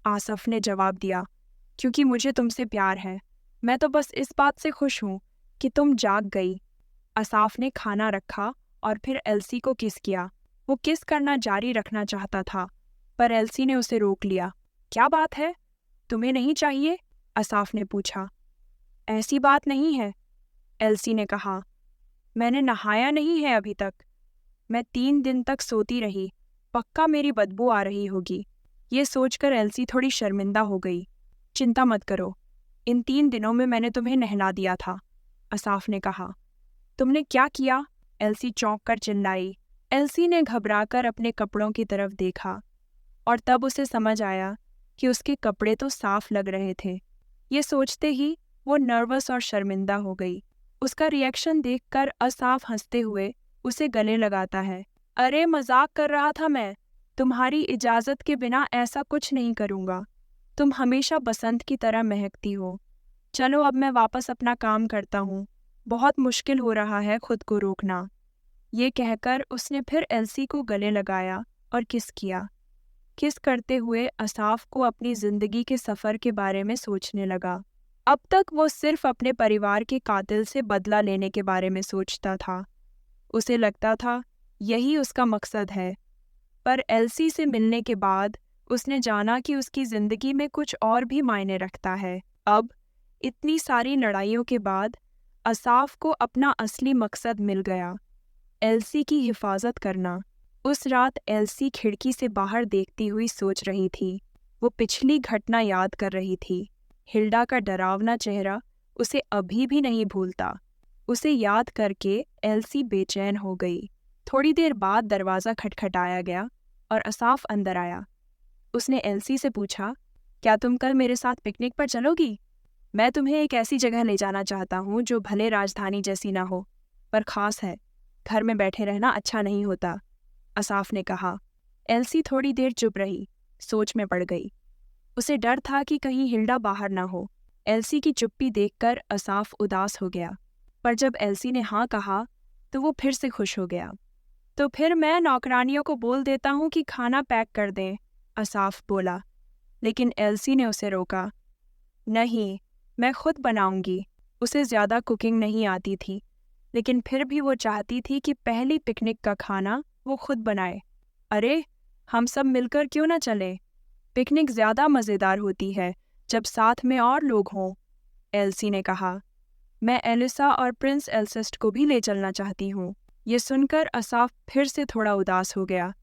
आसफ ने जवाब दिया, क्योंकि मुझे तुमसे प्यार है। मैं तो बस इस बात से खुश हूँ कि तुम जाग गई। असाफ ने खाना रखा और फिर एल्सी को किस किया। वो किस करना जारी रखना चाहता था, पर एल्सी ने उसे रोक लिया। क्या बात है, तुम्हें नहीं चाहिए? असाफ ने पूछा। ऐसी बात नहीं है, एल्सी ने कहा। मैंने नहाया नहीं है अभी तक। मैं 3 दिन तक सोती रही, पक्का मेरी बदबू आ रही होगी। ये सोचकर एल्सी थोड़ी शर्मिंदा हो गई। चिंता मत करो, इन 3 दिनों में मैंने तुम्हें नहला दिया था, असाफ ने कहा। तुमने क्या किया? एल्सी चौंक कर चिल्लाई। एल्सी ने घबराकर अपने कपड़ों की तरफ देखा और तब उसे समझ आया कि उसके कपड़े तो साफ लग रहे थे। ये सोचते ही वो नर्वस और शर्मिंदा हो गई। उसका रिएक्शन देखकर असाफ हंसते हुए उसे गले लगाता है। अरे मजाक कर रहा था मैं, तुम्हारी इजाज़त के बिना ऐसा कुछ नहीं करूँगा। तुम हमेशा बसंत की तरह महकती हो। चलो अब मैं वापस अपना काम करता हूँ, बहुत मुश्किल हो रहा है खुद को रोकना। ये कहकर उसने फिर एल्सी को गले लगाया और किस किया। किस करते हुए असाफ को अपनी जिंदगी के सफ़र के बारे में सोचने लगा। अब तक वो सिर्फ अपने परिवार के कातिल से बदला लेने के बारे में सोचता था। उसे लगता था यही उसका मकसद है, पर एल्सी से मिलने के बाद उसने जाना कि उसकी ज़िंदगी में कुछ और भी मायने रखता है। अब इतनी सारी लड़ाइयों के बाद असाफ को अपना असली मकसद मिल गया, एल्सी की हिफाजत करना। उस रात एल्सी खिड़की से बाहर देखती हुई सोच रही थी। वो पिछली घटना याद कर रही थी। हिल्डा का डरावना चेहरा उसे अभी भी नहीं भूलता। उसे याद करके एल्सी बेचैन हो गई। थोड़ी देर बाद दरवाज़ा खटखटाया गया और असाफ अंदर आया। उसने एल्सी से पूछा, क्या तुम कल मेरे साथ पिकनिक पर चलोगी? मैं तुम्हें एक ऐसी जगह ले जाना चाहता हूँ जो भले राजधानी जैसी ना हो, पर ख़ास है। घर में बैठे रहना अच्छा नहीं होता, असाफ ने कहा। एल्सी थोड़ी देर चुप रही, सोच में पड़ गई। उसे डर था कि कहीं हिल्डा बाहर ना हो। एल्सी की चुप्पी देखकर असाफ उदास हो गया, पर जब एल्सी ने हाँ कहा तो वो फिर से खुश हो गया। तो फिर मैं नौकरानियों को बोल देता हूँ कि खाना पैक कर दें, असाफ बोला। लेकिन एल्सी ने उसे रोका। नहीं, मैं खुद बनाऊंगी। उसे ज़्यादा कुकिंग नहीं आती थी, लेकिन फिर भी वो चाहती थी कि पहली पिकनिक का खाना वो खुद बनाए। अरे, हम सब मिलकर क्यों ना चलें? पिकनिक ज़्यादा मज़ेदार होती है जब साथ में और लोग हों, एल्सी ने कहा। मैं एलिसा और प्रिंस एल्सेस्ट को भी ले चलना चाहती हूँ। ये सुनकर असाफ फिर से थोड़ा उदास हो गया।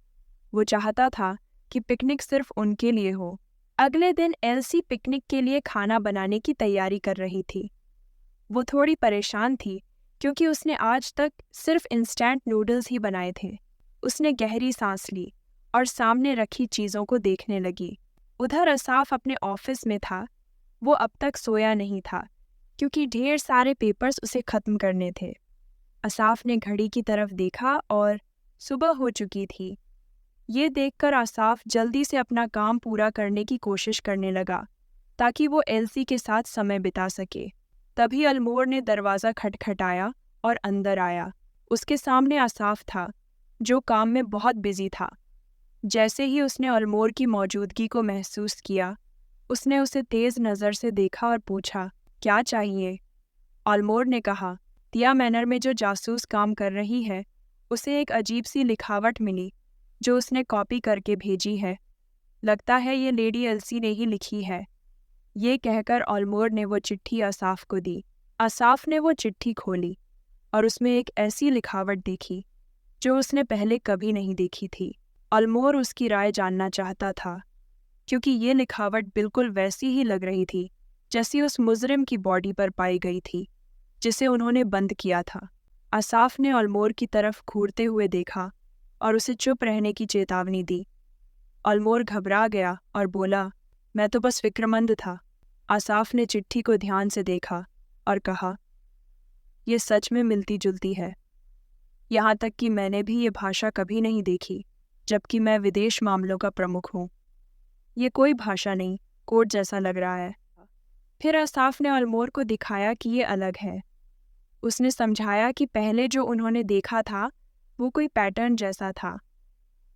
वो चाहता था कि पिकनिक सिर्फ उनके लिए हो। अगले दिन एल्सी पिकनिक के लिए खाना बनाने की तैयारी कर रही थी। वो थोड़ी परेशान थी क्योंकि उसने आज तक सिर्फ इंस्टेंट नूडल्स ही बनाए थे। उसने गहरी सांस ली और सामने रखी चीज़ों को देखने लगी। उधर असाफ अपने ऑफिस में था। वो अब तक सोया नहीं था क्योंकि ढेर सारे पेपर्स उसे ख़त्म करने थे। असाफ ने घड़ी की तरफ देखा और सुबह हो चुकी थी। ये देखकर असाफ जल्दी से अपना काम पूरा करने की कोशिश करने लगा ताकि वो एल्सी के साथ समय बिता सके। तभी अल्मोर ने दरवाज़ा खटखटाया और अंदर आया। उसके सामने असाफ था, जो काम में बहुत बिजी था। जैसे ही उसने अल्मोर की मौजूदगी को महसूस किया, उसने उसे तेज़ नज़र से देखा और पूछा, क्या चाहिए? अल्मोर ने कहा, तिया मैनर में जो जासूस काम कर रही है, उसे एक अजीब सी लिखावट मिली जो उसने कॉपी करके भेजी है। लगता है ये लेडी एल्सी ने ही लिखी है। ये कहकर अल्मोर ने वो चिट्ठी असाफ को दी। असाफ ने वो चिट्ठी खोली और उसमें एक ऐसी लिखावट देखी जो उसने पहले कभी नहीं देखी थी। अल्मोर उसकी राय जानना चाहता था क्योंकि ये लिखावट बिल्कुल वैसी ही लग रही थी जैसी उस मुजरिम की बॉडी पर पाई गई थी जिसे उन्होंने बंद किया था। असाफ ने अल्मोर की तरफ घूरते हुए देखा और उसे चुप रहने की चेतावनी दी। अल्मोर घबरा गया और बोला, मैं तो बस फिक्रमंद था। असाफ ने चिट्ठी को ध्यान से देखा और कहा, ये सच में मिलती जुलती है। यहाँ तक कि मैंने भी ये भाषा कभी नहीं देखी, जबकि मैं विदेश मामलों का प्रमुख हूँ। ये कोई भाषा नहीं, कोड जैसा लग रहा है। फिर असाफ ने अल्मोर को दिखाया कि ये अलग है। उसने समझाया कि पहले जो उन्होंने देखा था वो कोई पैटर्न जैसा था,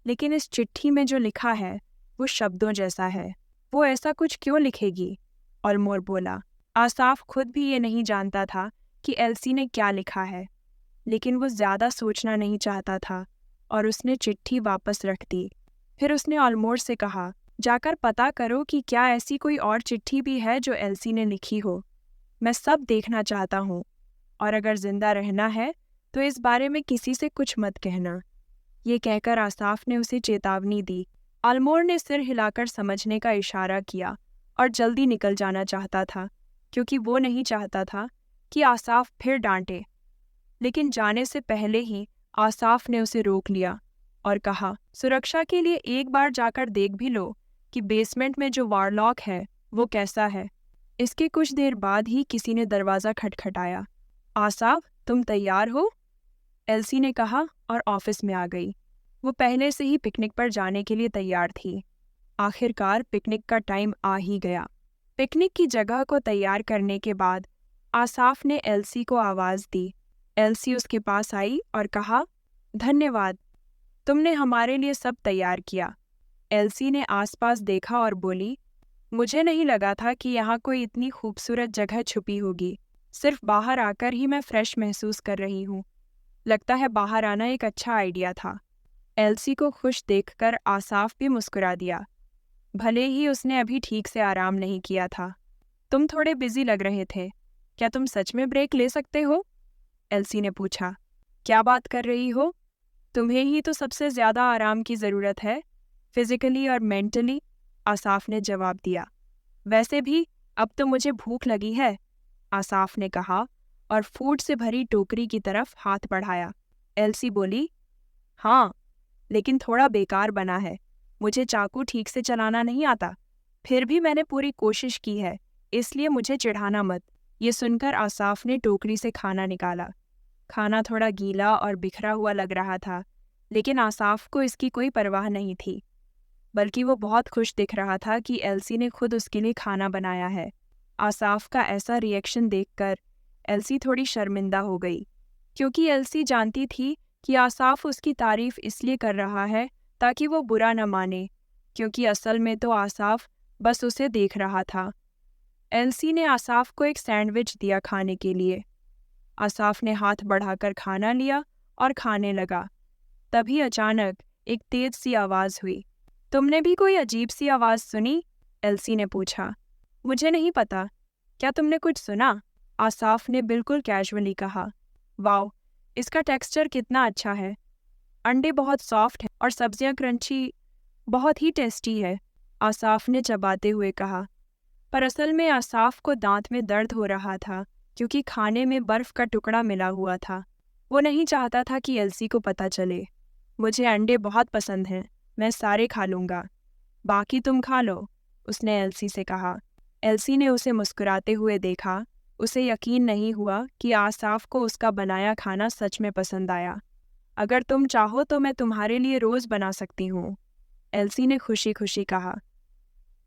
लेकिन इस चिट्ठी में जो लिखा है वो शब्दों जैसा है। वो ऐसा कुछ क्यों लिखेगी? ऑलमोर बोला। आसाफ खुद भी ये नहीं जानता था कि एल्सी ने क्या लिखा है, लेकिन वो ज़्यादा सोचना नहीं चाहता था और उसने चिट्ठी वापस रख दी। फिर उसने ऑलमोर से कहा, जाकर पता करो कि क्या ऐसी कोई और चिट्ठी भी है जो एल्सी ने लिखी हो। मैं सब देखना चाहता हूँ, और अगर जिंदा रहना है तो इस बारे में किसी से कुछ मत कहना। ये कहकर आसाफ ने उसे चेतावनी दी। ऑलमोर ने सिर हिलाकर समझने का इशारा किया और जल्दी निकल जाना चाहता था, क्योंकि वो नहीं चाहता था कि आसाफ फिर डांटे। लेकिन जाने से पहले ही आसाफ ने उसे रोक लिया और कहा, सुरक्षा के लिए एक बार जाकर देख भी लो कि बेसमेंट में जो वारलॉक है वो कैसा है। इसके कुछ देर बाद ही किसी ने दरवाज़ा खटखटाया। आसाफ, तुम तैयार हो? एल्सी ने कहा और ऑफिस में आ गई। वो पहले से ही पिकनिक पर जाने के लिए तैयार थी। आखिरकार पिकनिक का टाइम आ ही गया। पिकनिक की जगह को तैयार करने के बाद आसाफ ने एल्सी को आवाज़ दी। एल्सी उसके पास आई और कहा, धन्यवाद, तुमने हमारे लिए सब तैयार किया। एल्सी ने आसपास देखा और बोली, मुझे नहीं लगा था कि यहाँ कोई इतनी खूबसूरत जगह छुपी होगी। सिर्फ बाहर आकर ही मैं फ्रेश महसूस कर रही हूँ। लगता है बाहर आना एक अच्छा आइडिया था। एल्सी को खुश देखकर आसाफ भी मुस्कुरा दिया, भले ही उसने अभी ठीक से आराम नहीं किया था। तुम थोड़े बिजी लग रहे थे, क्या तुम सच में ब्रेक ले सकते हो? एल्सी ने पूछा। क्या बात कर रही हो? तुम्हें ही तो सबसे ज़्यादा आराम की ज़रूरत है, फिजिकली और मेंटली, आसाफ ने जवाब दिया। वैसे भी अब तो मुझे भूख लगी है, आसाफ ने कहा और फूड से भरी टोकरी की तरफ हाथ बढ़ाया। एल्सी बोली, हाँ, लेकिन थोड़ा बेकार बना है। मुझे चाकू ठीक से चलाना नहीं आता। फिर भी मैंने पूरी कोशिश की है, इसलिए मुझे चिढ़ाना मत। ये सुनकर आसाफ ने टोकरी से खाना निकाला। खाना थोड़ा गीला और बिखरा हुआ लग रहा था, लेकिन आसाफ को इसकी कोई परवाह नहीं थी, बल्कि वो बहुत खुश दिख रहा था कि एल्सी ने खुद उसके लिए खाना बनाया है। आसाफ का ऐसा रिएक्शन देखकर एल्सी थोड़ी शर्मिंदा हो गई, क्योंकि एल्सी जानती थी कि आसाफ उसकी तारीफ इसलिए कर रहा है ताकि वो बुरा न माने, क्योंकि असल में तो आसाफ बस उसे देख रहा था। एल्सी ने आसाफ को एक सैंडविच दिया खाने के लिए। आसाफ ने हाथ बढ़ाकर खाना लिया और खाने लगा। तभी अचानक एक तेज सी आवाज़ हुई। तुमने भी कोई अजीब सी आवाज़ सुनी? एल्सी ने पूछा। मुझे नहीं पता, क्या तुमने कुछ सुना? आसाफ ने बिल्कुल कैजुअली कहा। वाओ, इसका टेक्सचर कितना अच्छा है। अंडे बहुत सॉफ्ट हैं और सब्जियां क्रंची, बहुत ही टेस्टी है, आसाफ ने चबाते हुए कहा। पर असल में आसाफ को दांत में दर्द हो रहा था, क्योंकि खाने में बर्फ का टुकड़ा मिला हुआ था। वो नहीं चाहता था कि एल्सी को पता चले। मुझे अंडे बहुत पसंद हैं, मैं सारे खा लूँगा। बाकी तुम खा लो, उसने एल्सी से कहा। एल्सी ने उसे मुस्कुराते हुए देखा। उसे यकीन नहीं हुआ कि आसाफ को उसका बनाया खाना सच में पसंद आया। अगर तुम चाहो तो मैं तुम्हारे लिए रोज़ बना सकती हूँ, एल्सी ने खुशी खुशी कहा।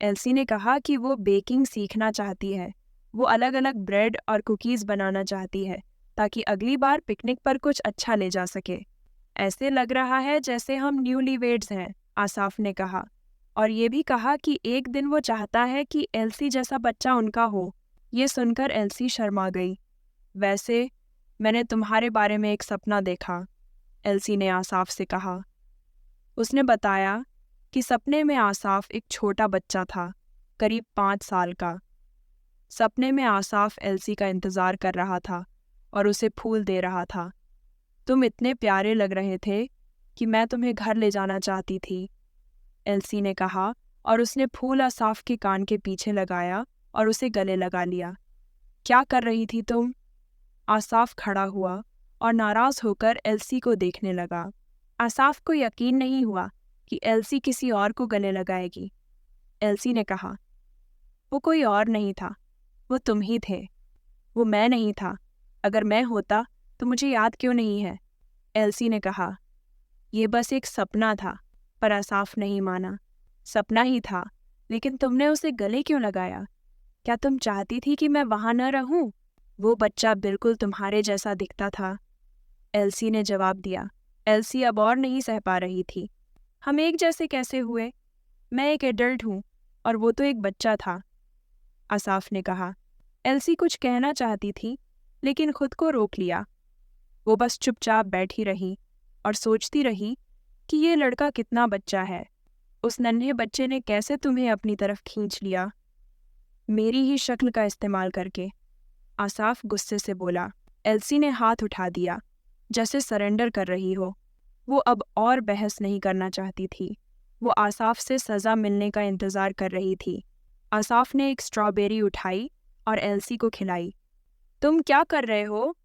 एल्सी ने कहा कि वो बेकिंग सीखना चाहती है। वो अलग अलग ब्रेड और कुकीज़ बनाना चाहती है, ताकि अगली बार पिकनिक पर कुछ अच्छा ले जा सके। ऐसे लग रहा है जैसे हम न्यूलीवेड्स हैं, आसाफ ने कहा, और ये भी कहा कि एक दिन वो चाहता है कि एल्सी जैसा बच्चा उनका हो। ये सुनकर एल्सी शर्मा गई। वैसे मैंने तुम्हारे बारे में एक सपना देखा, एल्सी ने आसाफ से कहा। उसने बताया कि सपने में आसाफ एक छोटा बच्चा था, करीब 5 साल का। सपने में आसाफ एल्सी का इंतज़ार कर रहा था और उसे फूल दे रहा था। तुम इतने प्यारे लग रहे थे कि मैं तुम्हें घर ले जाना चाहती थी, एल्सी ने कहा, और उसने फूल आसाफ के कान के पीछे लगाया और उसे गले लगा लिया। क्या कर रही थी तुम? आसाफ खड़ा हुआ और नाराज़ होकर एल्सी को देखने लगा। आसाफ को यकीन नहीं हुआ कि एल्सी किसी और को गले लगाएगी। एल्सी ने कहा, वो कोई और नहीं था, वो तुम ही थे। वो मैं नहीं था। अगर मैं होता तो मुझे याद क्यों नहीं है? एल्सी ने कहा। ये बस एक सपना था, पर आसाफ नहीं माना। सपना ही था, लेकिन तुमने उसे गले क्यों लगाया? क्या तुम चाहती थी कि मैं वहाँ न रहूं? वो बच्चा बिल्कुल तुम्हारे जैसा दिखता था, एल्सी ने जवाब दिया। एल्सी अब और नहीं सह पा रही थी। हम एक जैसे कैसे हुए? मैं एक एडल्ट हूँ, और वो तो एक बच्चा था, आसाफ ने कहा। एल्सी कुछ कहना चाहती थी, लेकिन खुद को रोक लिया। वो बस चुपचाप बैठी रही और सोचती रही कि ये लड़का कितना बच्चा है। उस नन्हे बच्चे ने कैसे तुम्हें अपनी तरफ खींच लिया? मेरी ही शक्ल का इस्तेमाल करके, आसाफ गुस्से से बोला। एल्सी ने हाथ उठा दिया, जैसे सरेंडर कर रही हो। वो अब और बहस नहीं करना चाहती थी। वो आसाफ से सज़ा मिलने का इंतज़ार कर रही थी। आसाफ ने एक स्ट्रॉबेरी उठाई और एल्सी को खिलाई। तुम क्या कर रहे हो?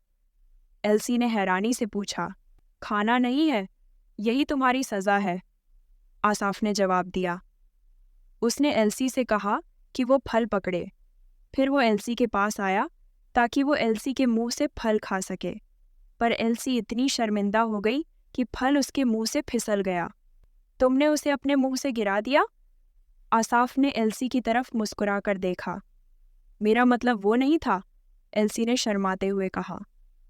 एल्सी ने हैरानी से पूछा। खाना नहीं है, यही तुम्हारी सज़ा है, आसाफ ने जवाब दिया। उसने एल्सी से कहा कि वो फल पकड़े। फिर वो एल्सी के पास आया ताकि वो एल्सी के मुंह से फल खा सके, पर एल्सी इतनी शर्मिंदा हो गई कि फल उसके मुंह से फिसल गया। तुमने उसे अपने मुंह से गिरा दिया? आसाफ ने एल्सी की तरफ मुस्कुराकर देखा। मेरा मतलब वो नहीं था, एल्सी ने शर्माते हुए कहा।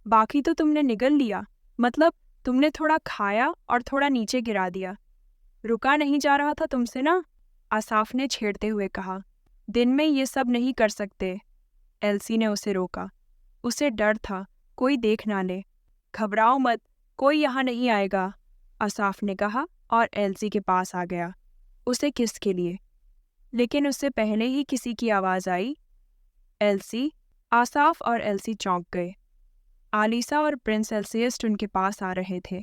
बाकी तो तुमने निगल लिया, मतलब तुमने थोड़ा खाया और थोड़ा नीचे गिरा दिया। रुका नहीं जा रहा था तुमसे ना, आसाफ ने छेड़ते हुए कहा। दिन में ये सब नहीं कर सकते, एल्सी ने उसे रोका। उसे डर था कोई देख ना ले। घबराओ मत, कोई यहाँ नहीं आएगा, आसाफ ने कहा और एल्सी के पास आ गया, उसे किस के लिए। लेकिन उससे पहले ही किसी की आवाज़ आई, एल्सी। आसाफ और एल्सी चौंक गए। आलिसा और प्रिंस एल्सियस्ट उनके पास आ रहे थे।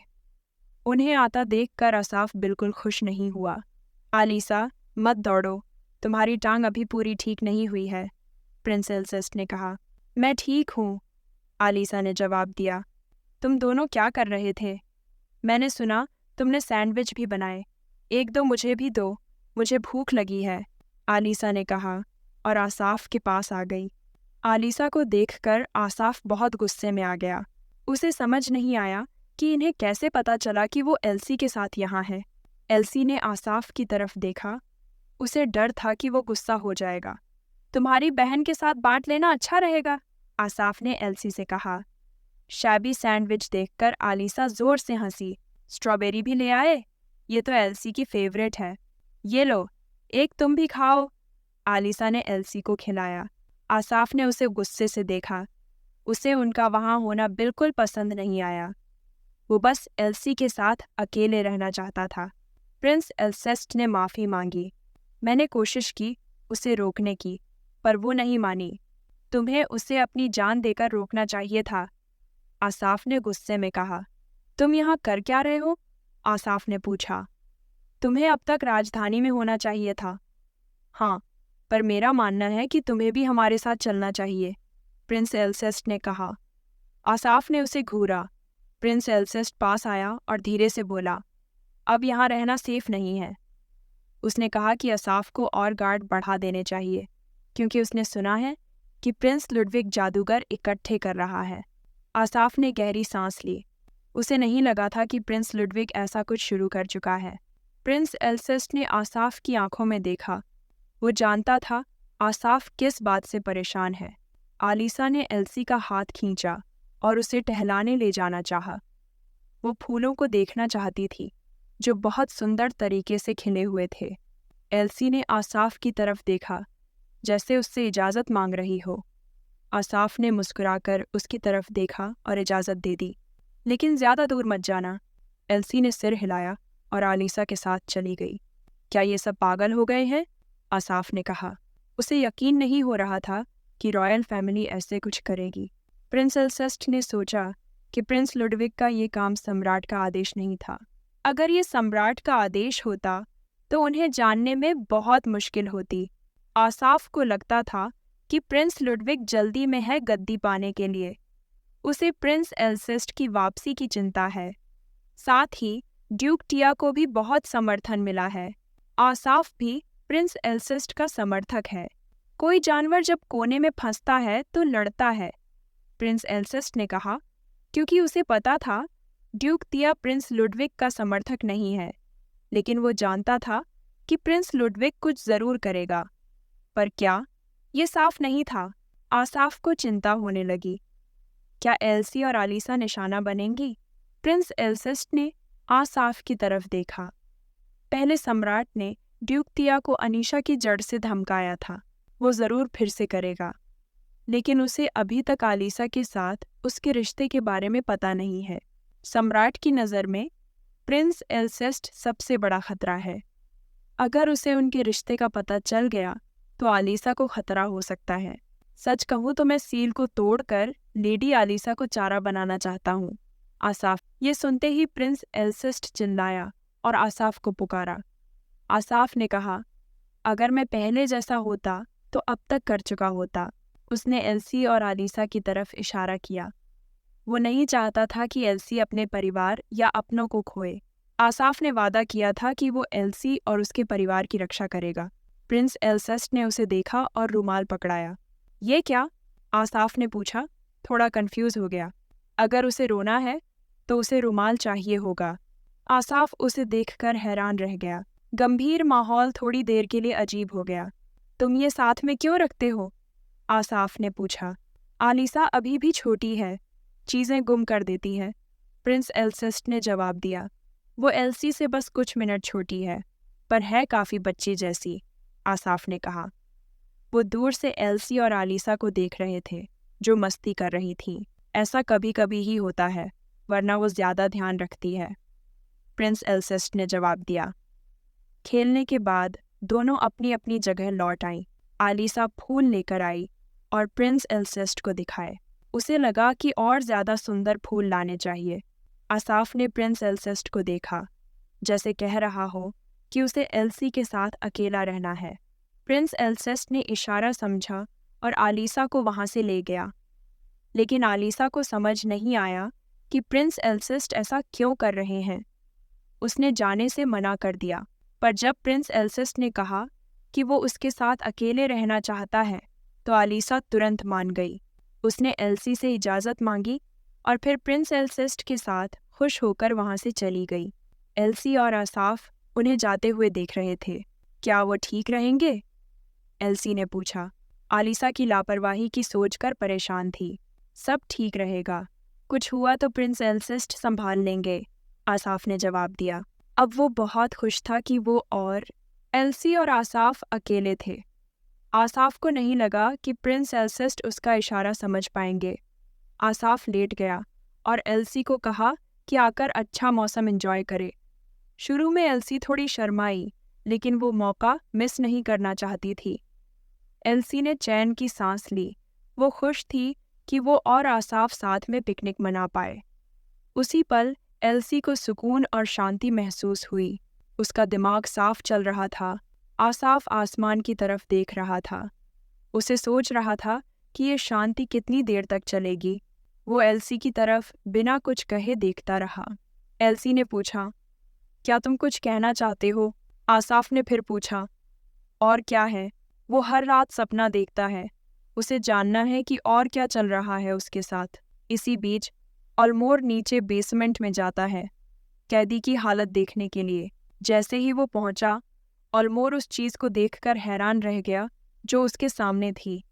उन्हें आता देखकर आसाफ बिल्कुल खुश नहीं हुआ। आलिसा, मत दौड़ो, तुम्हारी टांग अभी पूरी ठीक नहीं हुई है, प्रिंस एल्सियस्ट ने कहा। मैं ठीक हूँ, आलिसा ने जवाब दिया। तुम दोनों क्या कर रहे थे? मैंने सुना तुमने सैंडविच भी बनाए। एक दो मुझे भी दो, मुझे भूख लगी है, आलिसा ने कहा और आसाफ के पास आ गई। आलिसा को देखकर आसाफ बहुत गुस्से में आ गया। उसे समझ नहीं आया कि इन्हें कैसे पता चला कि वो एल्सी के साथ यहाँ है। एल्सी ने आसाफ की तरफ देखा। उसे डर था कि वो गुस्सा हो जाएगा। तुम्हारी बहन के साथ बांट लेना अच्छा रहेगा, आसाफ ने एल्सी से कहा। शैबी सैंडविच देखकर आलिसा जोर से हंसी। स्ट्रॉबेरी भी ले आए? ये तो एल्सी की फेवरेट है। ये लो, एक तुम भी खाओ, आलिसा ने एल्सी को खिलाया। आसाफ ने उसे गुस्से से देखा। उसे उनका वहाँ होना बिल्कुल पसंद नहीं आया। वो बस एल्सी के साथ अकेले रहना चाहता था। प्रिंस एल्सेस्ट ने माफ़ी मांगी। मैंने कोशिश की उसे रोकने की, पर वो नहीं मानी। तुम्हें उसे अपनी जान देकर रोकना चाहिए था, आसाफ ने गुस्से में कहा। तुम यहाँ कर क्या रहे हो? आसाफ ने पूछा। तुम्हें अब तक राजधानी में होना चाहिए था। हाँ, पर मेरा मानना है कि तुम्हें भी हमारे साथ चलना चाहिए, प्रिंस एल्सेस्ट ने कहा। आसाफ ने उसे घूरा। प्रिंस एल्सेस्ट पास आया और धीरे से बोला, अब यहाँ रहना सेफ नहीं है। उसने कहा कि आसाफ को और गार्ड बढ़ा देने चाहिए, क्योंकि उसने सुना है कि प्रिंस लुडविग जादूगर इकट्ठे कर रहा है। आसाफ ने गहरी सांस ली। उसे नहीं लगा था कि प्रिंस लुडविग ऐसा कुछ शुरू कर चुका है। प्रिंस एल्सेस्ट ने आसाफ की आंखों में देखा। वो जानता था आसाफ किस बात से परेशान है। आलिसा ने एल्सी का हाथ खींचा और उसे टहलाने ले जाना चाहा। वो फूलों को देखना चाहती थी, जो बहुत सुंदर तरीके से खिले हुए थे। एल्सी ने आसाफ की तरफ देखा, जैसे उससे इजाज़त मांग रही हो। आसाफ ने मुस्कुराकर उसकी तरफ देखा और इजाज़त दे दी। लेकिन ज़्यादा दूर मत जाना, एल्सी ने सिर हिलाया और आलिसा के साथ चली गई। क्या ये सब पागल हो गए हैं? आसाफ ने कहा। उसे यकीन नहीं हो रहा था कि रॉयल फैमिली ऐसे कुछ करेगी। प्रिंस एल्सेस्ट ने सोचा कि प्रिंस लुडविग का ये काम सम्राट का आदेश नहीं था। अगर ये सम्राट का आदेश होता तो उन्हें जानने में बहुत मुश्किल होती। आसाफ को लगता था कि प्रिंस लुडविग जल्दी में है गद्दी पाने के लिए। उसे प्रिंस एल्सेस्ट की वापसी की चिंता है। साथ ही ड्यूक टिया को भी बहुत समर्थन मिला है। आसाफ भी प्रिंस एल्सेस्ट का समर्थक है। कोई जानवर जब कोने में फंसता है तो लड़ता है, प्रिंस एल्सेस्ट ने कहा, क्योंकि उसे पता था ड्यूक टिया प्रिंस लुडविग का समर्थक नहीं है। लेकिन वो जानता था कि प्रिंस लुडविग कुछ ज़रूर करेगा। पर क्या? ये साफ नहीं था। आसाफ को चिंता होने लगी। क्या एल्सी और आलिसा निशाना बनेंगी? प्रिंस एल्सेस्ट ने आसाफ की तरफ देखा। पहले सम्राट ने ड्यूक तिया को अनीशा की जड़ से धमकाया था। वो ज़रूर फिर से करेगा, लेकिन उसे अभी तक आलिसा के साथ उसके रिश्ते के बारे में पता नहीं है। सम्राट की नज़र में प्रिंस एल्सेस्ट सबसे बड़ा खतरा है। अगर उसे उनके रिश्ते का पता चल गया तो आलिसा को खतरा हो सकता है। सच कहूँ तो मैं सील को तोड़कर लेडी आलिसा को चारा बनाना चाहता हूँ। आसाफ। ये सुनते ही प्रिंस एल्सेस्ट चिल्लाया और आसाफ को पुकारा। आसाफ ने कहा, अगर मैं पहले जैसा होता तो अब तक कर चुका होता। उसने एल्सी और आलिसा की तरफ इशारा किया। वो नहीं चाहता था कि एल्सी अपने परिवार या अपनों को खोए। आसाफ ने वादा किया था कि वो एल्सी और उसके परिवार की रक्षा करेगा। प्रिंस एल्सेस्ट ने उसे देखा और रुमाल पकड़ाया। ये क्या? आसाफ ने पूछा, थोड़ा कंफ्यूज हो गया। अगर उसे रोना है तो उसे रुमाल चाहिए होगा। आसाफ उसे देखकर हैरान रह गया। गंभीर माहौल थोड़ी देर के लिए अजीब हो गया। तुम ये साथ में क्यों रखते हो? आसाफ ने पूछा। आलिसा अभी भी छोटी है, चीज़ें गुम कर देती है, प्रिंस एल्सेस्ट ने जवाब दिया। वो एल्सी से बस कुछ मिनट छोटी है, पर है काफ़ी बच्ची जैसी, आसाफ ने कहा। वो दूर से एल्सी और आलिसा को देख रहे थे, जो मस्ती कर रही थीं। ऐसा कभी कभी ही होता है, वरना वो ज़्यादा ध्यान रखती है, प्रिंस एल्सेस्ट ने जवाब दिया। खेलने के बाद दोनों अपनी अपनी जगह लौट आईं। आलिसा फूल लेकर आई और प्रिंस एल्सेस्ट को दिखाए। उसे लगा कि और ज़्यादा सुंदर फूल लाने चाहिए। आसाफ ने प्रिंस एल्सेस्ट को देखा, जैसे कह रहा हो कि उसे एल्सी के साथ अकेला रहना है। प्रिंस एल्सेस्ट ने इशारा समझा और आलिसा को वहाँ से ले गया, लेकिन आलिसा को समझ नहीं आया कि प्रिंस एल्सेस्ट ऐसा क्यों कर रहे हैं। उसने जाने से मना कर दिया, पर जब प्रिंस एल्सेस्ट ने कहा कि वो उसके साथ अकेले रहना चाहता है तो आलिसा तुरंत मान गई। उसने एल्सी से इजाज़त मांगी और फिर प्रिंस एल्सेस्ट के साथ खुश होकर वहाँ से चली गई। एल्सी और आसाफ उन्हें जाते हुए देख रहे थे। क्या वो ठीक रहेंगे? एल्सी ने पूछा। आलिसा की लापरवाही की सोचकर परेशान थी। सब ठीक रहेगा, कुछ हुआ तो प्रिंस एल्सेस्ट संभाल लेंगे, आसाफ ने जवाब दिया। अब वो बहुत खुश था कि वो और एल्सी और आसाफ अकेले थे। आसाफ को नहीं लगा कि प्रिंस एल्सेस्ट उसका इशारा समझ पाएंगे। आसाफ लेट गया और एल्सी को कहा कि आकर अच्छा मौसम एंजॉय करे। शुरू में एल्सी थोड़ी शर्माई, लेकिन वो मौका मिस नहीं करना चाहती थी। एल्सी ने चैन की सांस ली। वो खुश थी कि वो और आसाफ साथ में पिकनिक मना पाए। उसी पल एल्सी को सुकून और शांति महसूस हुई। उसका दिमाग साफ चल रहा था। आसाफ आसमान की तरफ देख रहा था। उसे सोच रहा था कि ये शांति कितनी देर तक चलेगी। वो एल्सी की तरफ बिना कुछ कहे देखता रहा। एल्सी ने पूछा, क्या तुम कुछ कहना चाहते हो? आसाफ ने फिर पूछा, और क्या है? वो हर रात सपना देखता है। उसे जानना है कि और क्या चल रहा है उसके साथ। इसी बीच ऑलमोर नीचे बेसमेंट में जाता है, कैदी की हालत देखने के लिए। जैसे ही वो पहुंचा, ऑलमोर उस चीज़ को देखकर हैरान रह गया जो उसके सामने थी।